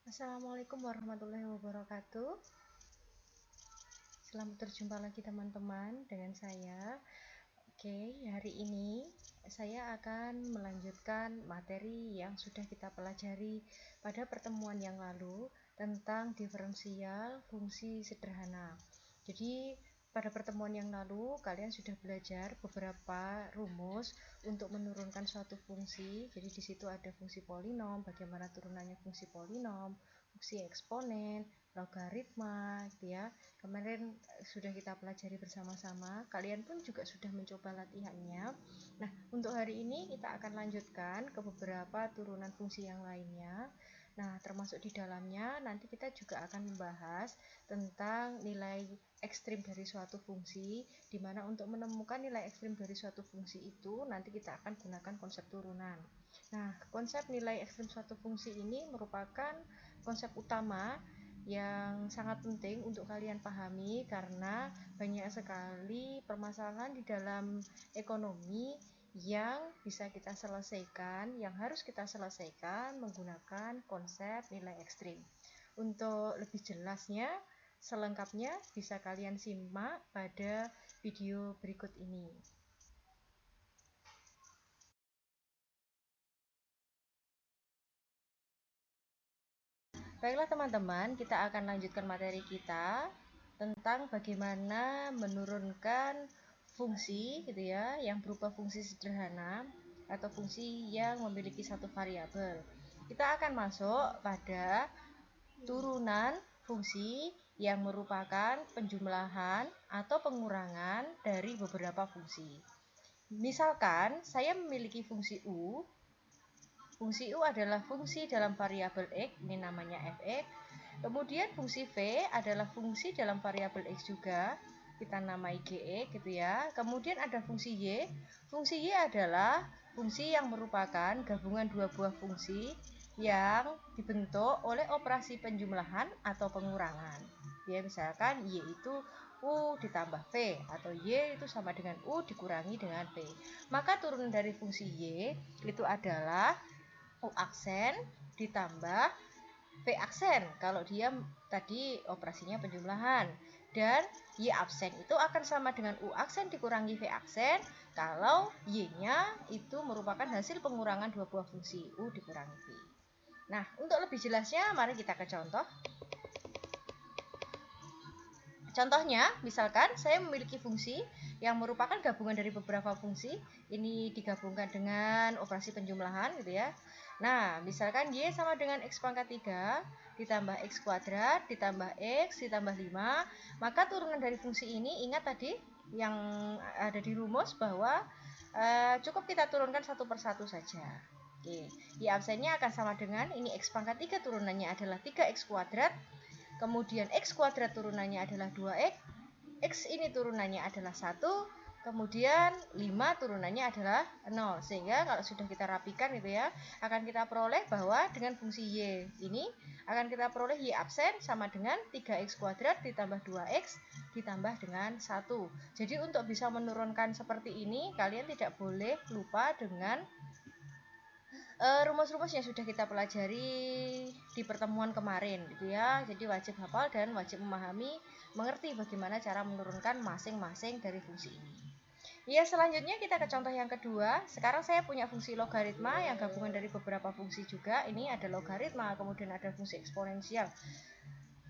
Assalamualaikum warahmatullahi wabarakatuh. Selamat berjumpa lagi teman-teman dengan saya. Oke, hari ini saya akan melanjutkan materi yang sudah kita pelajari pada pertemuan yang lalu tentang diferensial fungsi sederhana. Jadi pada pertemuan yang lalu kalian sudah belajar beberapa rumus untuk menurunkan suatu fungsi. Jadi di situ ada fungsi polinom, bagaimana turunannya fungsi polinom, fungsi eksponen, logaritma, gitu ya. Kemarin sudah kita pelajari bersama-sama. Kalian pun juga sudah mencoba latihannya. Nah, untuk hari ini kita akan lanjutkan ke beberapa turunan fungsi yang lainnya. Nah, termasuk di dalamnya nanti kita juga akan membahas tentang nilai ekstrim dari suatu fungsi, di mana untuk menemukan nilai ekstrim dari suatu fungsi itu nanti kita akan gunakan konsep turunan. Nah, konsep nilai ekstrim suatu fungsi ini merupakan konsep utama yang sangat penting untuk kalian pahami karena banyak sekali permasalahan di dalam ekonomi yang bisa kita selesaikan, yang harus kita selesaikan menggunakan konsep nilai ekstrim. Untuk lebih jelasnya, selengkapnya bisa kalian simak pada video berikut ini. Baiklah teman-teman, kita akan lanjutkan materi kita tentang bagaimana menurunkan fungsi gitu ya, yang berupa fungsi sederhana atau fungsi yang memiliki satu variabel. Kita akan masuk pada turunan fungsi yang merupakan penjumlahan atau pengurangan dari beberapa fungsi. Misalkan saya memiliki fungsi U. Fungsi U adalah fungsi dalam variabel X, ini namanya fx. Kemudian fungsi V adalah fungsi dalam variabel X juga, kita namai Gx gitu ya. Kemudian ada fungsi Y. Fungsi Y adalah fungsi yang merupakan gabungan dua buah fungsi yang dibentuk oleh operasi penjumlahan atau pengurangan. Ya, misalkan Y itu U ditambah V atau Y itu sama dengan U dikurangi dengan V. Maka turunan dari fungsi Y itu adalah U aksen ditambah V aksen kalau dia tadi operasinya penjumlahan, dan Y absen itu akan sama dengan U aksen dikurangi V aksen kalau Y-nya itu merupakan hasil pengurangan dua buah fungsi U dikurangi V. Nah, untuk lebih jelasnya mari kita ke contoh. Contohnya, misalkan saya memiliki fungsi yang merupakan gabungan dari beberapa fungsi. Ini digabungkan dengan operasi penjumlahan gitu ya. Nah, misalkan Y sama dengan X pangkat 3 ditambah X kuadrat ditambah X ditambah 5. Maka turunan dari fungsi ini, ingat tadi yang ada di rumus bahwa cukup kita turunkan satu persatu saja. Oke, Y absennya akan sama dengan ini X pangkat 3 turunannya adalah 3X kuadrat. Kemudian X kuadrat turunannya adalah 2X, X ini turunannya adalah 1, kemudian 5 turunannya adalah 0. Sehingga kalau sudah kita rapikan gitu ya, akan kita peroleh bahwa dengan fungsi Y ini akan kita peroleh Y absen sama dengan 3X kuadrat ditambah 2X ditambah dengan 1. Jadi untuk bisa menurunkan seperti ini, kalian tidak boleh lupa dengan rumus-rumus yang sudah kita pelajari di pertemuan kemarin gitu ya. Jadi wajib hafal dan wajib memahami, mengerti bagaimana cara menurunkan masing-masing dari fungsi ini. Ya, selanjutnya kita ke contoh yang kedua. Sekarang saya punya fungsi logaritma yang gabungan dari beberapa fungsi juga. Ini ada logaritma, kemudian ada fungsi eksponensial.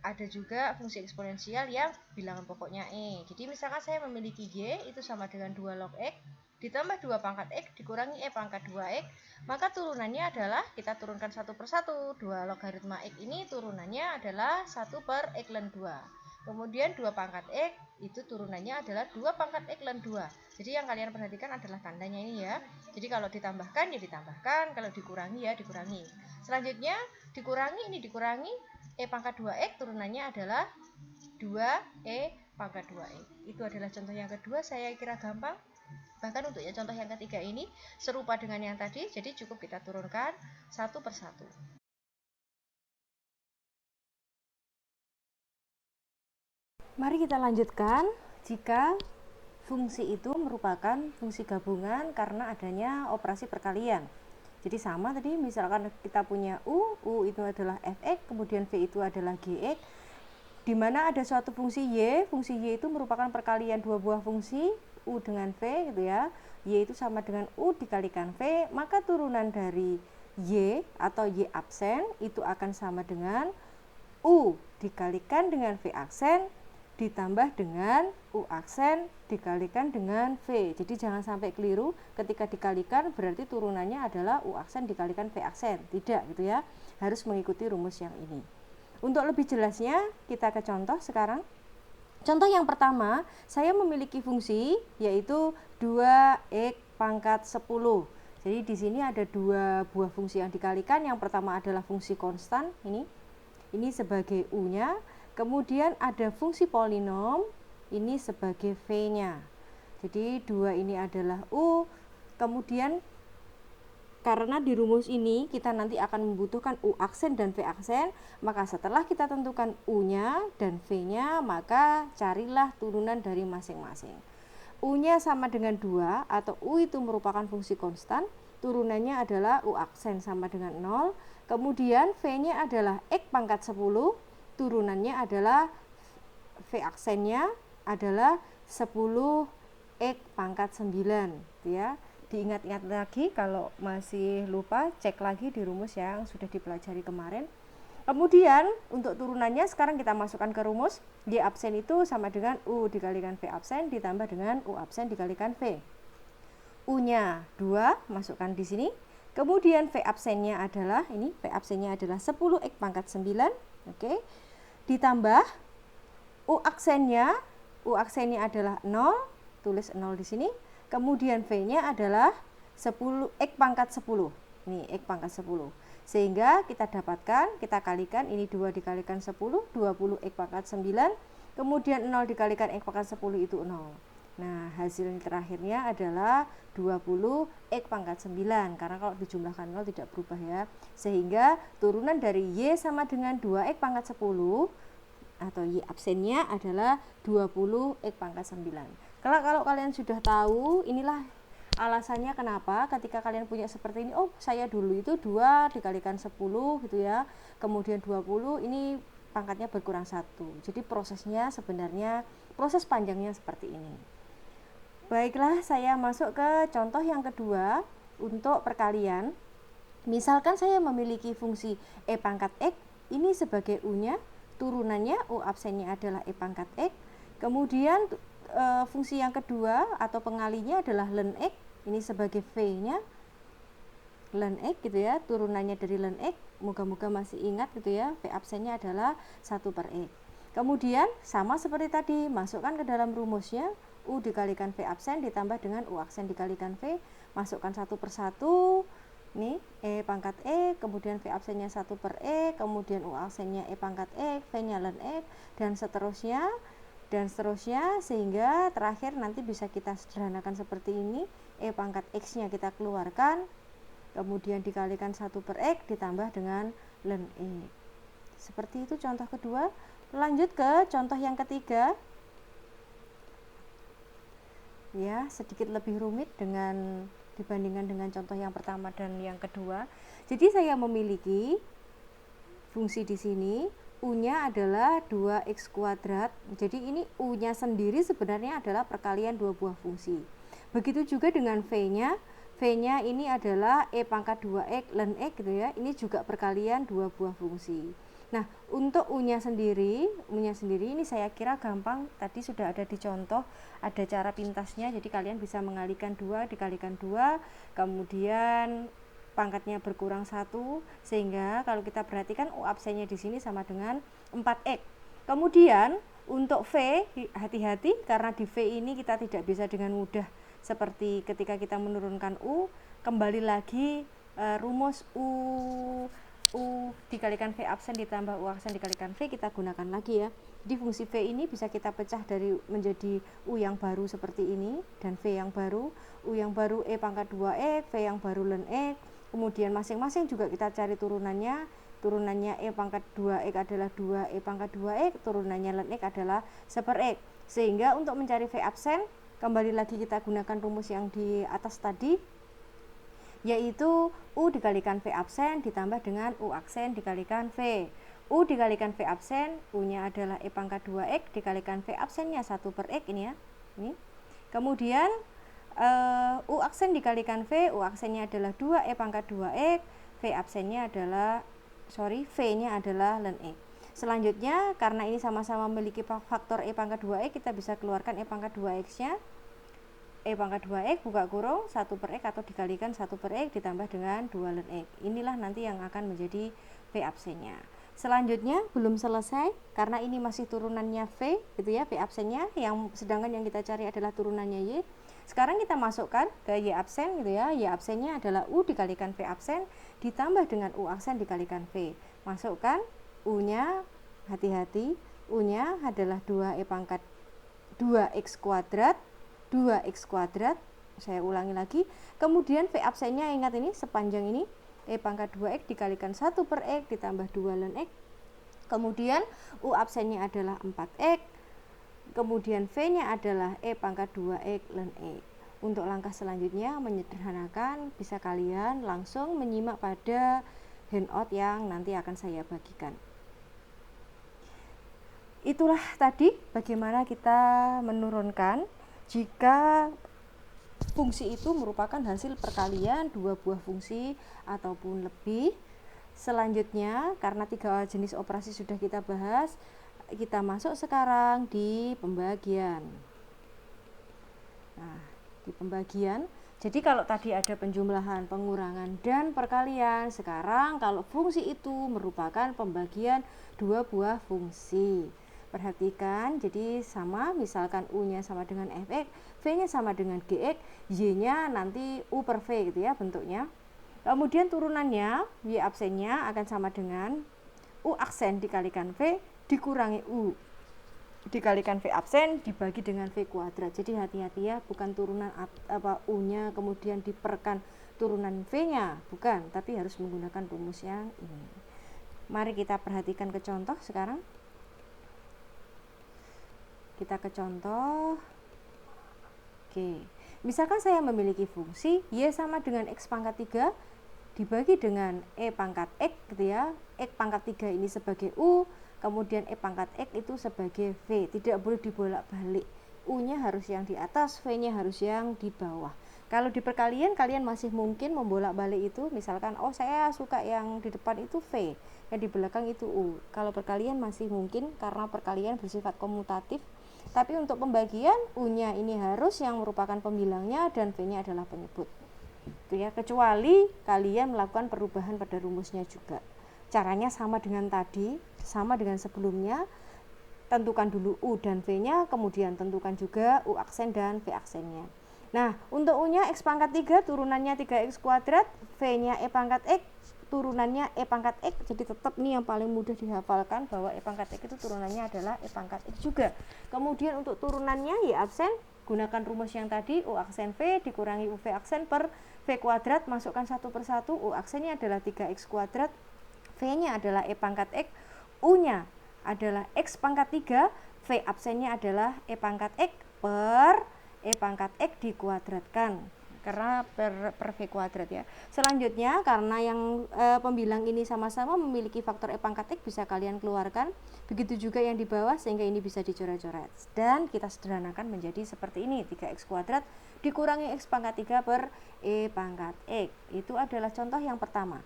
Ada juga fungsi eksponensial yang bilangan pokoknya E. Jadi misalkan saya memiliki Y itu sama dengan 2 log X ditambah 2 pangkat X dikurangi E pangkat 2X. Maka turunannya adalah, kita turunkan satu per satu. 2 logaritma X ini turunannya adalah 1 per X ln 2. Kemudian 2 pangkat X itu turunannya adalah 2 pangkat X ln 2. Jadi yang kalian perhatikan adalah tandanya ini ya. Jadi kalau ditambahkan ya ditambahkan, kalau dikurangi ya dikurangi. Selanjutnya dikurangi, ini dikurangi E pangkat 2X turunannya adalah 2E pangkat 2X. Itu adalah contoh yang kedua, saya kira gampang. Bahkan untuk yang contoh yang ketiga ini serupa dengan yang tadi, jadi cukup kita turunkan satu per satu. Mari kita lanjutkan. Jika fungsi itu merupakan fungsi gabungan karena adanya operasi perkalian. Jadi sama tadi, misalkan kita punya U itu adalah Fx, kemudian V itu adalah Gx, di mana ada suatu fungsi Y itu merupakan perkalian dua buah fungsi U dengan V gitu ya. Y itu sama dengan U dikalikan V, maka turunan dari Y atau Y absen itu akan sama dengan U dikalikan dengan V aksen ditambah dengan U aksen dikalikan dengan V. Jadi jangan sampai keliru ketika dikalikan berarti turunannya adalah U aksen dikalikan V aksen. Tidak gitu ya. Harus mengikuti rumus yang ini. Untuk lebih jelasnya kita ke contoh sekarang. Contoh yang pertama, saya memiliki fungsi yaitu 2x pangkat 10. Jadi di sini ada dua buah fungsi yang dikalikan. Yang pertama adalah fungsi konstan ini sebagai U-nya. Kemudian ada fungsi polinom, ini sebagai V-nya. Jadi 2 ini adalah U. Kemudian karena di rumus ini kita nanti akan membutuhkan U aksen dan V aksen, maka setelah kita tentukan U-nya dan V-nya, maka carilah turunan dari masing-masing. U-nya sama dengan 2 atau U itu merupakan fungsi konstan, turunannya adalah U aksen sama dengan 0. Kemudian V-nya adalah X pangkat 10, turunannya adalah V aksennya adalah 10 X pangkat 9 ya. Diingat-ingat lagi, kalau masih lupa cek lagi di rumus yang sudah dipelajari kemarin. Kemudian untuk turunannya sekarang kita masukkan ke rumus. Y absen itu sama dengan U dikalikan V absen ditambah dengan U absen dikalikan V. U-nya 2, masukkan di sini. Kemudian V absennya adalah V absennya adalah 10 X pangkat 9, oke. Ditambah U aksennya adalah 0, tulis 0 di sini. Kemudian V-nya adalah 10 X pangkat 10. Ini X pangkat 10. Sehingga kita dapatkan, kita kalikan ini 2 dikalikan 10, 20 X pangkat 9. Kemudian 0 dikalikan X pangkat 10 itu 0. Nah, hasil terakhirnya adalah 20 X pangkat 9. Karena kalau dijumlahkan 0 tidak berubah ya. Sehingga turunan dari Y sama dengan 2 X pangkat 10 atau Y absennya adalah 20 X pangkat 9. Kalau kalian sudah tahu, inilah alasannya kenapa ketika kalian punya seperti ini, oh saya dulu itu 2 dikalikan 10 gitu ya, kemudian 20, ini pangkatnya berkurang 1. Jadi prosesnya sebenarnya, proses panjangnya seperti ini. Baiklah, saya masuk ke contoh yang kedua untuk perkalian. Misalkan saya memiliki fungsi E pangkat X, ini sebagai U-nya, turunannya U absennya adalah E pangkat X. Kemudian fungsi yang kedua atau pengalinya adalah ln X, ini sebagai V-nya ln X gitu ya, turunannya dari ln X, moga-moga masih ingat gitu ya, V absennya adalah 1/X. Kemudian sama seperti tadi, masukkan ke dalam rumusnya, U dikalikan V absen ditambah dengan U aksen dikalikan V, masukkan satu per satu, nih E pangkat E, kemudian V absennya 1/E, kemudian U aksennya E pangkat X, V-nya ln X, dan seterusnya, sehingga terakhir nanti bisa kita sederhanakan seperti ini. E pangkat X nya kita keluarkan, kemudian dikalikan 1/X ditambah dengan ln X. Seperti itu contoh kedua. Lanjut ke contoh yang ketiga ya, sedikit lebih rumit dibandingkan dengan contoh yang pertama dan yang kedua. Jadi saya memiliki fungsi di sini, U-nya adalah 2x kuadrat. Jadi ini U-nya sendiri sebenarnya adalah perkalian dua buah fungsi. Begitu juga dengan V-nya. V-nya ini adalah E pangkat 2x ln X gitu ya. Ini juga perkalian dua buah fungsi. Nah, untuk U-nya sendiri ini saya kira gampang. Tadi sudah ada di contoh, ada cara pintasnya. Jadi kalian bisa mengalihkan 2 dikalikan 2, kemudian pangkatnya berkurang 1, sehingga kalau kita perhatikan U absennya di sini sama dengan 4x. Kemudian untuk V, hati-hati karena di V ini kita tidak bisa dengan mudah seperti ketika kita menurunkan U. Kembali lagi rumus U dikalikan V absen ditambah U aksen dikalikan V kita gunakan lagi ya. Jadi fungsi V ini bisa kita pecah dari menjadi U yang baru seperti ini dan V yang baru. U yang baru E pangkat 2x, V yang baru ln X. Kemudian masing-masing juga kita cari turunannya. Turunannya E pangkat 2x adalah 2E pangkat 2x, turunannya ln X adalah 1/X. Sehingga untuk mencari V absen, kembali lagi kita gunakan rumus yang di atas tadi. yaitu U dikalikan V absen ditambah dengan U aksen dikalikan V. U dikalikan V absen, U-nya adalah E pangkat 2X dikalikan V absennya 1 per X ini ya. Ini. Kemudian U aksen dikalikan V, U aksennya adalah 2E pangkat 2X, V absennya adalah V-nya adalah ln X. Selanjutnya, karena ini sama-sama memiliki faktor E pangkat 2X, kita bisa keluarkan E pangkat 2X-nya. E pangkat 2X buka kurung 1 per X atau dikalikan 1 per X ditambah dengan 2 ln X. Inilah nanti yang akan menjadi V absennya. Selanjutnya belum selesai karena ini masih turunannya V gitu ya, V absennya, yang sedangkan yang kita cari adalah turunannya Y. Sekarang kita masukkan ke Y absen gitu ya. Y absennya adalah U dikalikan V absen ditambah dengan U aksen dikalikan V. Masukkan U-nya, hati-hati, U-nya adalah 2E pangkat 2X kuadrat 2X kuadrat, saya ulangi lagi. Kemudian V absennya, ingat ini sepanjang ini E pangkat 2X dikalikan 1 per X ditambah 2 ln X. Kemudian U absennya adalah 4X. Kemudian V-nya adalah E pangkat 2X ln X. Untuk langkah selanjutnya menyederhanakan, bisa kalian langsung menyimak pada handout yang nanti akan saya bagikan. Itulah tadi bagaimana kita menurunkan jika fungsi itu merupakan hasil perkalian dua buah fungsi ataupun lebih. Selanjutnya, karena 3 jenis operasi sudah kita bahas, kita masuk sekarang di pembagian. Nah, di pembagian, jadi kalau tadi ada penjumlahan, pengurangan, dan perkalian, sekarang kalau fungsi itu merupakan pembagian dua buah fungsi. Perhatikan, jadi sama, misalkan U-nya sama dengan Fx, V-nya sama dengan Gx, Y-nya nanti U per V gitu ya bentuknya. Kemudian turunannya, Y absennya akan sama dengan U aksen dikalikan V dikurangi U dikalikan V absen dibagi dengan V kuadrat. Jadi hati-hati ya, bukan turunan U-nya kemudian diperkan turunan V-nya, bukan, tapi harus menggunakan rumus yang ini. Mari kita perhatikan ke contoh sekarang. Kita ke contoh. Oke. Misalkan saya memiliki fungsi Y sama dengan X pangkat 3 dibagi dengan E pangkat X gitu ya. X pangkat 3 ini sebagai U, kemudian E pangkat X itu sebagai V. Tidak boleh dibolak-balik. U-nya harus yang di atas, V-nya harus yang di bawah. Kalau di perkalian kalian masih mungkin membolak-balik itu, misalkan saya suka yang di depan itu V, yang di belakang itu U. Kalau perkalian masih mungkin karena perkalian bersifat komutatif. Tapi untuk pembagian, U-nya ini harus yang merupakan pembilangnya dan V-nya adalah penyebut. Itu ya, kecuali kalian melakukan perubahan pada rumusnya juga. Caranya sama dengan tadi, sama dengan sebelumnya. Tentukan dulu U dan V-nya, kemudian tentukan juga U aksen dan V aksennya. Nah, untuk U-nya X pangkat 3, turunannya 3X kuadrat, V-nya E pangkat X, turunannya E pangkat X. Jadi tetap nih yang paling mudah dihafalkan bahwa E pangkat X itu turunannya adalah E pangkat X juga. Kemudian untuk turunannya Y absen, gunakan rumus yang tadi, U aksen V dikurangi UV aksen per V kuadrat, masukkan satu per satu. U aksennya adalah 3X kuadrat, V-nya adalah E pangkat X, U-nya adalah X pangkat 3, V absennya adalah E pangkat X per E pangkat X dikuadratkan, karena per V kuadrat ya. Selanjutnya, karena yang pembilang ini sama-sama memiliki faktor E pangkat X, bisa kalian keluarkan. Begitu juga yang di bawah, sehingga ini bisa dicoret-coret. Dan kita sederhanakan menjadi seperti ini, 3X kuadrat dikurangi X pangkat 3 per E pangkat X. Itu adalah contoh yang pertama.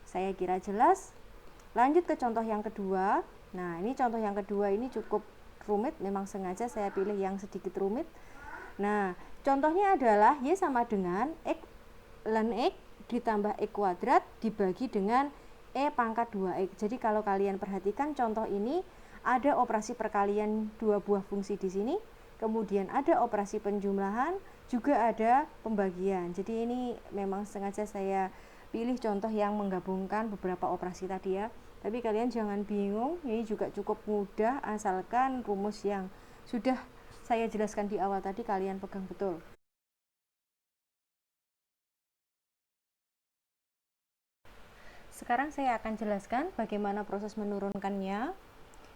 Saya kira jelas. Lanjut ke contoh yang kedua. Nah, ini contoh yang kedua ini cukup rumit, memang sengaja saya pilih yang sedikit rumit. Nah, contohnya adalah Y sama dengan X ln X ditambah X kuadrat dibagi dengan E pangkat 2X. Jadi kalau kalian perhatikan contoh ini, ada operasi perkalian dua buah fungsi di sini, kemudian ada operasi penjumlahan, juga ada pembagian. Jadi ini memang sengaja saya pilih contoh yang menggabungkan beberapa operasi tadi ya. Tapi kalian jangan bingung, ini juga cukup mudah asalkan rumus yang sudah saya jelaskan di awal tadi kalian pegang betul. Sekarang saya akan jelaskan bagaimana proses menurunkannya.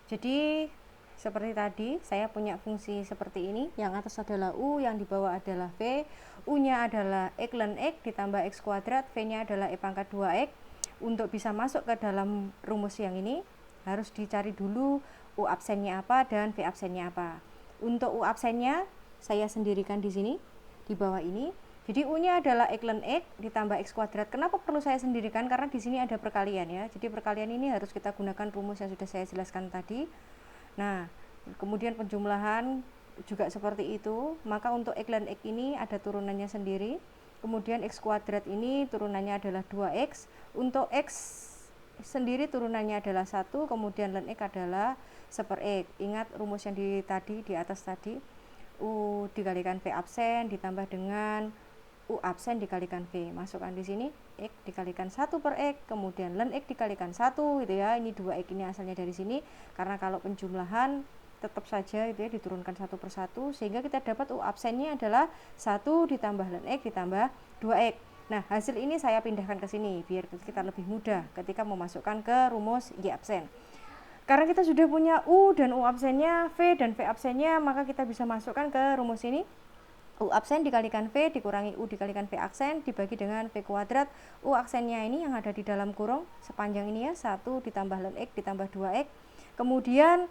Jadi Seperti tadi, saya punya fungsi seperti ini, yang atas adalah U, yang di bawah adalah V. U-nya adalah X ln X ditambah X kuadrat, V-nya adalah E pangkat 2X. Untuk bisa masuk ke dalam rumus yang ini, harus dicari dulu U absennya apa dan V absennya apa. Untuk U absennya, saya sendirikan di sini, di bawah ini. Jadi U-nya adalah X ln X ditambah X kuadrat. Kenapa perlu saya sendirikan? Karena di sini ada perkalian ya. Jadi perkalian ini harus kita gunakan rumus yang sudah saya jelaskan tadi. Nah, kemudian penjumlahan juga seperti itu. Maka untuk X ln X ini ada turunannya sendiri. Kemudian X kuadrat ini turunannya adalah 2X. Untuk X sendiri turunannya adalah 1, kemudian ln X adalah 1/X. Ingat rumus yang di atas tadi. U dikalikan V absen ditambah dengan U absen dikalikan V. Masukkan di sini X dikalikan 1/X, kemudian ln X dikalikan 1 gitu ya. Ini 2X ini asalnya dari sini, karena kalau penjumlahan tetap saja itu ya diturunkan satu per satu, sehingga kita dapat U absennya adalah 1 ditambah ln X ditambah 2X. Nah, hasil ini saya pindahkan ke sini biar kita lebih mudah ketika memasukkan ke rumus Y absen. Karena kita sudah punya U dan U absennya, V dan V absennya, maka kita bisa masukkan ke rumus ini. U absen dikalikan V dikurangi U dikalikan V absen dibagi dengan V kuadrat. U absennya ini yang ada di dalam kurung sepanjang ini ya, 1 ditambah ln X ditambah 2X. Kemudian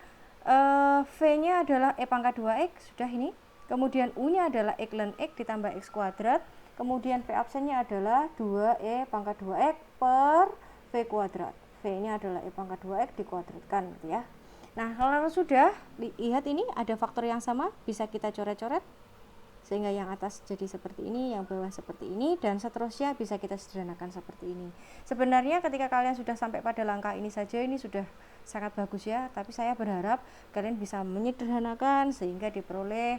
V-nya adalah E pangkat 2X, sudah ini. Kemudian U-nya adalah X ln X ditambah X kuadrat. Kemudian V absennya adalah 2E pangkat 2X per V kuadrat. V-nya adalah E pangkat 2X dikuadratkan gitu ya. Nah, kalau sudah lihat ini ada faktor yang sama, bisa kita coret-coret sehingga yang atas jadi seperti ini, yang bawah seperti ini, dan seterusnya bisa kita sederhanakan seperti ini. Sebenarnya ketika kalian sudah sampai pada langkah ini saja, ini sudah sangat bagus ya, tapi saya berharap kalian bisa menyederhanakan sehingga diperoleh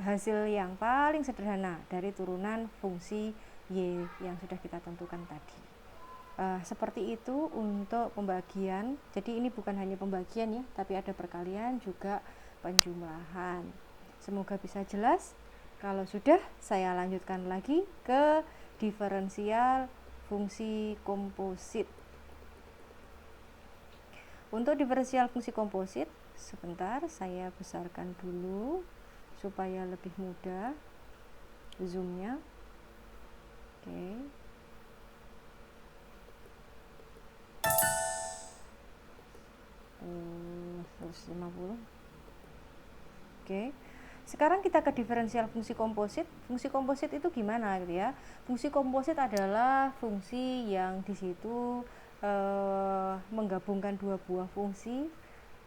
hasil yang paling sederhana dari turunan fungsi Y yang sudah kita tentukan tadi. Seperti itu untuk pembagian. Jadi ini bukan hanya pembagian ya, tapi ada perkalian juga penjumlahan. Semoga bisa jelas. Kalau sudah, saya lanjutkan lagi ke diferensial fungsi komposit. Untuk diferensial fungsi komposit, sebentar saya besarkan dulu supaya lebih mudah zoomnya. Oke. Hmm, 150. Oke. Sekarang kita ke diferensial fungsi komposit. Fungsi komposit itu gimana gitu ya? Fungsi komposit adalah fungsi yang di situ menggabungkan dua buah fungsi.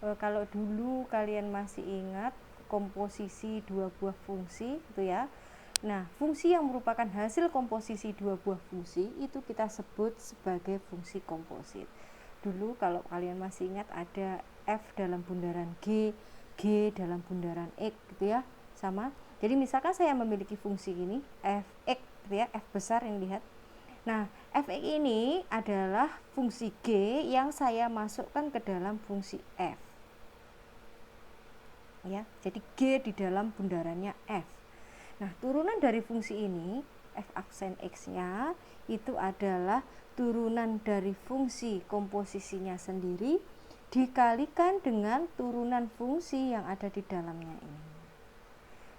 Kalau dulu kalian masih ingat komposisi dua buah fungsi gitu ya. Nah, fungsi yang merupakan hasil komposisi dua buah fungsi itu kita sebut sebagai fungsi komposit. Dulu kalau kalian masih ingat ada F dalam bundaran G, G dalam bundaran X gitu ya, sama. Jadi misalkan saya memiliki fungsi ini Fx gitu ya, F besar ini lihat. Nah, Fx ini adalah fungsi G yang saya masukkan ke dalam fungsi F. Ya, jadi G di dalam bundarannya F. Nah, turunan dari fungsi ini F aksen X-nya itu adalah turunan dari fungsi komposisinya sendiri dikalikan dengan turunan fungsi yang ada di dalamnya ini.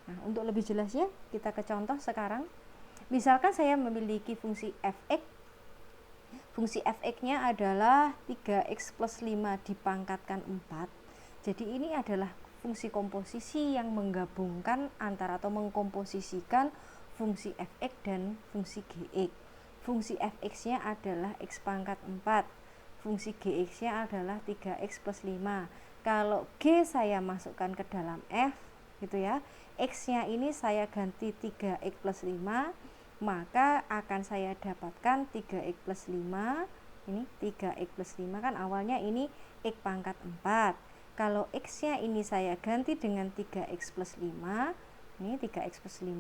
Nah, untuk lebih jelasnya kita ke contoh sekarang. Misalkan saya memiliki fungsi Fx. Fungsi Fx-nya adalah 3x plus 5 dipangkatkan 4. Jadi ini adalah fungsi komposisi yang menggabungkan antara atau mengkomposisikan fungsi Fx dan fungsi Gx. Fungsi Fx-nya adalah x pangkat 4. Fungsi Gx-nya adalah 3x plus 5. Kalau G saya masukkan ke dalam F gitu ya, X-nya ini saya ganti 3x plus 5, maka akan saya dapatkan 3x plus 5. Ini 3x plus 5 kan awalnya ini x pangkat 4. Kalau X-nya ini saya ganti dengan 3x plus 5, ini 3x plus 5,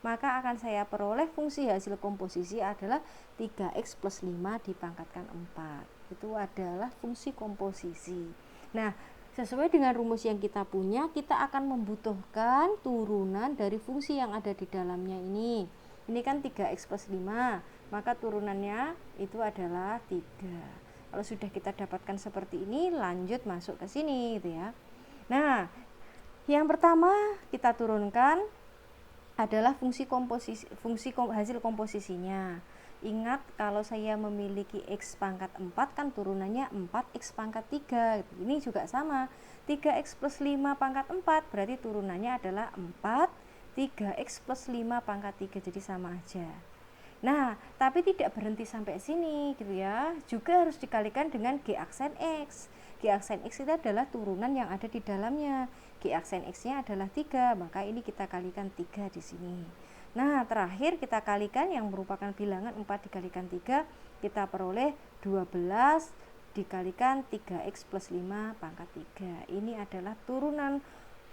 maka akan saya peroleh fungsi hasil komposisi adalah 3x plus 5 dipangkatkan 4. Itu adalah fungsi komposisi. Nah, sesuai dengan rumus yang kita punya, kita akan membutuhkan turunan dari fungsi yang ada di dalamnya ini. Ini kan 3x plus 5, maka turunannya itu adalah 3. Kalau sudah kita dapatkan seperti ini, lanjut masuk ke sini gitu ya. Nah, yang pertama kita turunkan adalah hasil komposisinya. Ingat kalau saya memiliki X pangkat 4 kan turunannya 4X pangkat 3. Ini juga sama, 3X plus 5 pangkat 4 berarti turunannya adalah 4 3X plus 5 pangkat 3, jadi sama aja. Nah, tapi tidak berhenti sampai sini gitu ya, juga harus dikalikan dengan G aksen X. G aksen X itu adalah turunan yang ada di dalamnya. G aksen X-nya adalah 3, maka ini kita kalikan 3 di sini. Nah, terakhir kita kalikan yang merupakan bilangan 4 dikalikan 3, kita peroleh 12 dikalikan 3X plus 5 pangkat 3. Ini adalah turunan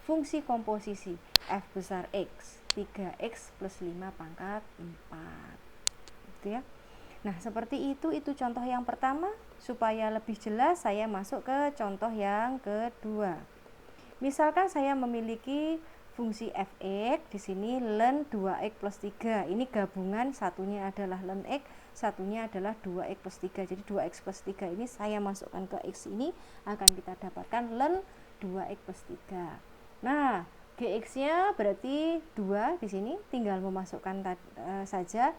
fungsi komposisi F besar X, 3X plus 5 pangkat 4. Gitu ya. Nah, seperti itu contoh yang pertama. Supaya lebih jelas, saya masuk ke contoh yang kedua. Misalkan saya memiliki fungsi f(x), di sini len 2x plus 3. Ini gabungan, satunya adalah len x, satunya adalah 2x plus 3. Jadi 2x plus 3 ini saya masukkan ke x ini, akan kita dapatkan len 2x plus 3. Nah, gx-nya berarti 2 di sini, tinggal memasukkan saja.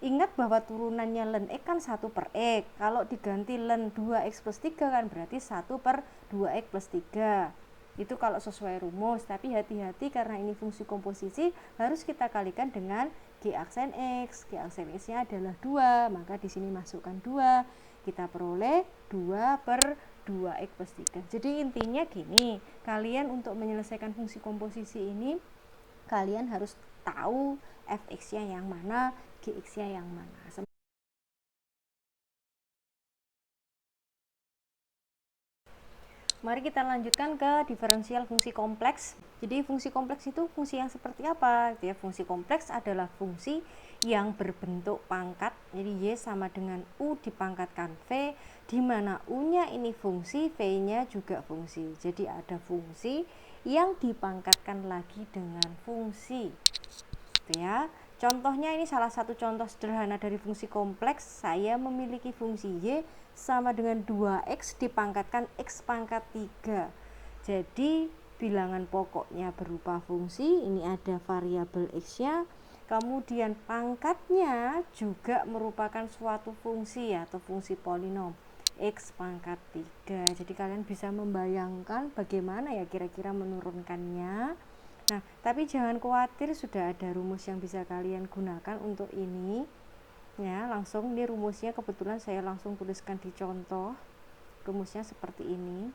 Ingat bahwa turunannya len x kan 1 per x. Kalau diganti len 2x plus 3 kan berarti 1 per 2x plus 3. Itu kalau sesuai rumus, tapi hati-hati karena ini fungsi komposisi, harus kita kalikan dengan G aksen X. G aksen X-nya adalah 2, maka di sini masukkan 2. Kita peroleh 2 per 2x plus 3. Jadi intinya gini, kalian untuk menyelesaikan fungsi komposisi ini, kalian harus tahu fx-nya yang mana, gx-nya yang mana. Mari kita lanjutkan ke diferensial fungsi kompleks. Jadi fungsi kompleks itu fungsi yang seperti apa? Ya, fungsi kompleks adalah fungsi yang berbentuk pangkat. Jadi Y sama dengan U dipangkatkan V, di mana U-nya ini fungsi, V-nya juga fungsi. Jadi ada fungsi yang dipangkatkan lagi dengan fungsi. Gitu ya. Contohnya ini salah satu contoh sederhana dari fungsi kompleks. Saya memiliki fungsi Y sama dengan 2X dipangkatkan X pangkat 3. Jadi bilangan pokoknya berupa fungsi, ini ada variabel X-nya, kemudian pangkatnya juga merupakan suatu fungsi atau fungsi polinom X pangkat 3. Jadi kalian bisa membayangkan bagaimana ya kira-kira menurunkannya. Nah, tapi jangan khawatir, sudah ada rumus yang bisa kalian gunakan untuk ini. Ya, langsung ini rumusnya, kebetulan saya langsung tuliskan di contoh. Rumusnya seperti ini.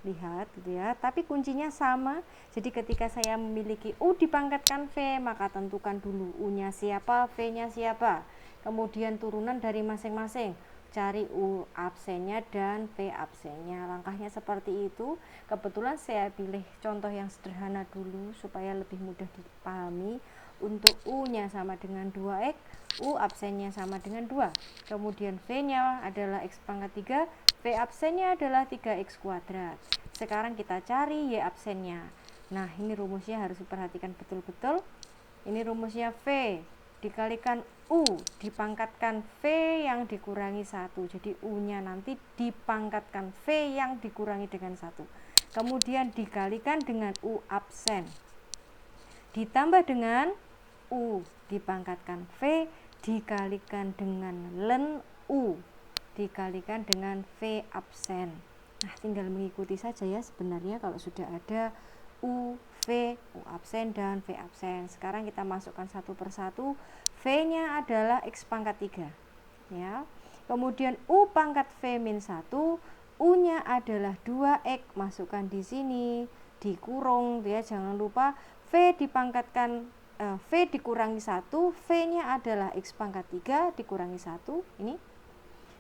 Lihat gitu ya. Tapi kuncinya sama. Jadi ketika saya memiliki U dipangkatkan V, maka tentukan dulu U-nya siapa, V-nya siapa. Kemudian turunan dari masing-masing. Cari U absennya dan V absennya. Langkahnya seperti itu. Kebetulan saya pilih contoh yang sederhana dulu supaya lebih mudah dipahami. Untuk U-nya sama dengan 2X, U absennya sama dengan 2. Kemudian V-nya adalah X pangkat 3, V absennya adalah 3X kuadrat. Sekarang kita cari Y absennya. Nah, ini rumusnya harus diperhatikan betul-betul. Ini rumusnya V dikalikan U dipangkatkan V yang dikurangi 1. Jadi U-nya nanti dipangkatkan V yang dikurangi dengan 1. Kemudian dikalikan dengan U absen. Ditambah dengan U dipangkatkan V dikalikan dengan len U dikalikan dengan V absen. Nah, tinggal mengikuti saja ya sebenarnya kalau sudah ada U, V, U absen, dan V absen. Sekarang kita masukkan satu persatu. V-nya adalah X pangkat 3. Ya. Kemudian U pangkat V min 1, U-nya adalah 2X. Masukkan di sini, dikurung ya. Jangan lupa V dipangkatkan V dikurangi 1, V-nya adalah X pangkat 3 dikurangi 1. Ini.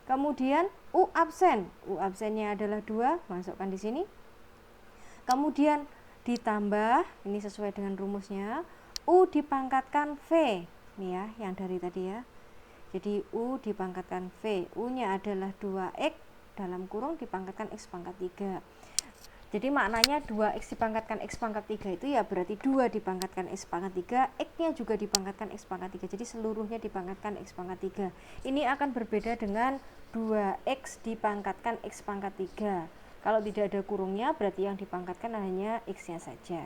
Kemudian U absen. U absennya adalah 2, masukkan di sini. Kemudian ditambah, ini sesuai dengan rumusnya, U dipangkatkan V. Ini ya, yang dari tadi ya. Jadi U dipangkatkan V. U-nya adalah 2X dalam kurung dipangkatkan X pangkat 3. Jadi maknanya 2X dipangkatkan X pangkat 3 itu ya berarti 2 dipangkatkan X pangkat 3, X-nya juga dipangkatkan X pangkat 3. Jadi seluruhnya dipangkatkan X pangkat 3. Ini akan berbeda dengan 2X dipangkatkan X pangkat 3. Kalau tidak ada kurungnya berarti yang dipangkatkan hanya X-nya saja.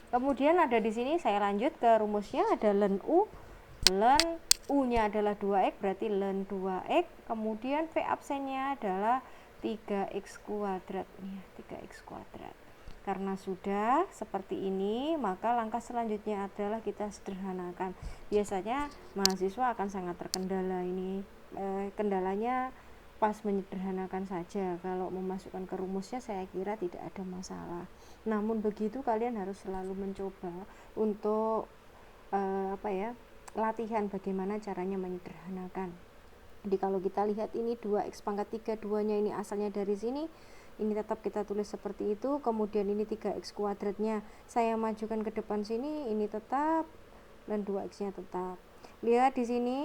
Kemudian ada di sini saya lanjut ke rumusnya, ada ln U. Ln U-nya adalah 2X, berarti ln 2X. Kemudian V absennya adalah 3X kuadrat. 3X kuadrat. Karena sudah seperti ini, maka langkah selanjutnya adalah kita sederhanakan. Biasanya mahasiswa akan sangat terkendala ini. Kendalanya pas menyederhanakan saja. Kalau memasukkan ke rumusnya saya kira tidak ada masalah. Namun begitu kalian harus selalu mencoba untuk latihan bagaimana caranya menyederhanakan. Jadi kalau kita lihat ini 2x pangkat 3, 2 nya ini asalnya dari sini, ini tetap kita tulis seperti itu. Kemudian ini 3x kuadratnya saya majukan ke depan sini, ini tetap, dan 2x nya tetap. Lihat di sini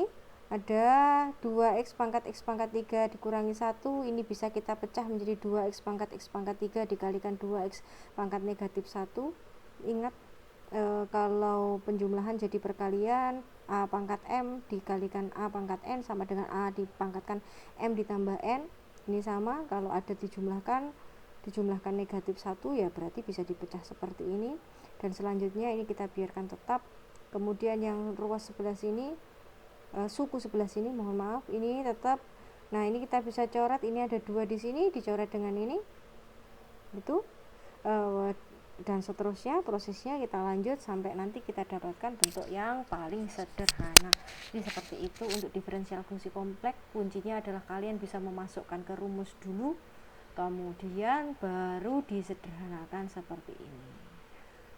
ada 2x pangkat x pangkat 3 dikurangi 1, ini bisa kita pecah menjadi 2x pangkat x pangkat 3 dikalikan 2x pangkat negatif 1. Ingat, kalau penjumlahan jadi perkalian, a pangkat m dikalikan a pangkat n sama dengan a dipangkatkan m ditambah n. Ini sama, kalau ada dijumlahkan negatif 1 ya berarti bisa dipecah seperti ini. Dan selanjutnya ini kita biarkan tetap. Kemudian yang ruas sebelah sini, suku sebelah sini, mohon maaf, ini tetap. Nah ini kita bisa coret, ini ada 2 di sini, dicoret dengan ini, itu dan seterusnya prosesnya kita lanjut sampai nanti kita dapatkan bentuk yang paling sederhana. Ini seperti itu untuk diferensial fungsi kompleks. Kuncinya adalah kalian bisa memasukkan ke rumus dulu, kemudian baru disederhanakan seperti ini.